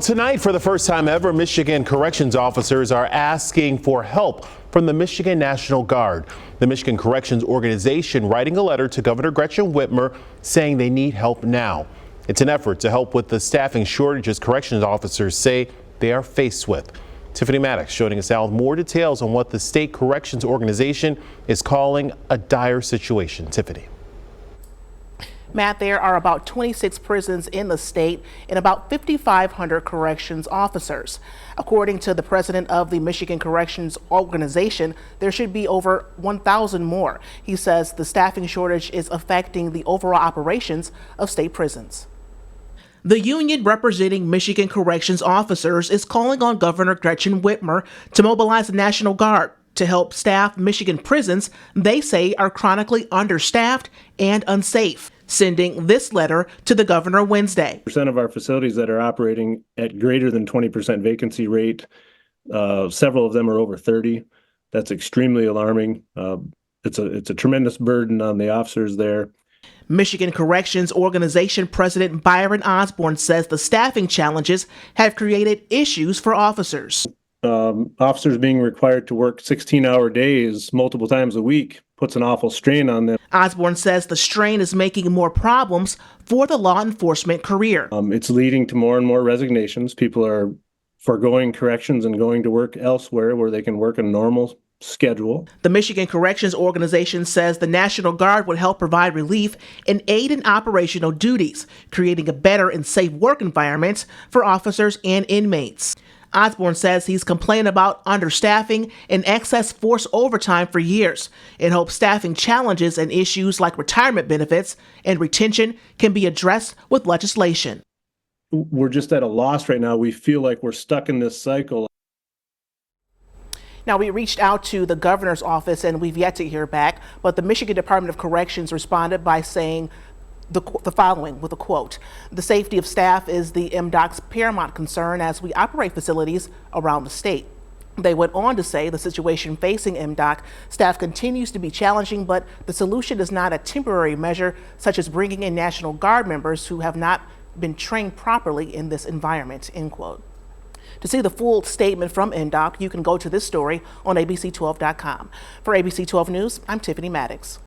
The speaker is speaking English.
Tonight, for the first time ever, Michigan corrections officers are asking for help from the Michigan National Guard. The Michigan Corrections Organization writing a letter to Governor Gretchen Whitmer saying they need help now. It's an effort to help with the staffing shortages corrections officers say they are faced with. Tiffany Maddox joining us now with more details on what the state corrections organization is calling a dire situation. Tiffany. Matt, there are about 26 prisons in the state and about 5,500 corrections officers. According to the president of the Michigan Corrections Organization, there should be over 1,000 more. He says the staffing shortage is affecting the overall operations of state prisons. The union representing Michigan corrections officers is calling on Governor Gretchen Whitmer to mobilize the National Guard to help staff Michigan prisons they say are chronically understaffed and unsafe, sending this letter to the governor Wednesday. Percent of our facilities that are operating at greater than 20% vacancy rate, several of them are over 30. That's extremely alarming. It's a tremendous burden on the officers there. Michigan Corrections Organization President Byron Osborne says the staffing challenges have created issues for officers. Officers being required to work 16-hour days multiple times a week puts an awful strain on them. Osborne says the strain is making more problems for the law enforcement career. It's leading to more and more resignations. People are foregoing corrections and going to work elsewhere where they can work a normal schedule. The Michigan Corrections Organization says the National Guard would help provide relief and aid in operational duties, creating a better and safe work environment for officers and inmates. Osborne says he's complained about understaffing and excess force overtime for years and hopes staffing challenges and issues like retirement benefits and retention can be addressed with legislation. We're just at a loss right now. We feel like we're stuck in this cycle. Now, we reached out to the governor's office and we've yet to hear back, but the Michigan Department of Corrections responded by saying the following with a quote: "The safety of staff is the MDOC's paramount concern as we operate facilities around the state." They went on to say the situation facing MDOC staff continues to be challenging, but the solution is not a temporary measure such as bringing in National Guard members who have not been trained properly in this environment, end quote. To see the full statement from MDOC, you can go to this story on abc12.com. For ABC 12 News, I'm Tiffany Maddox.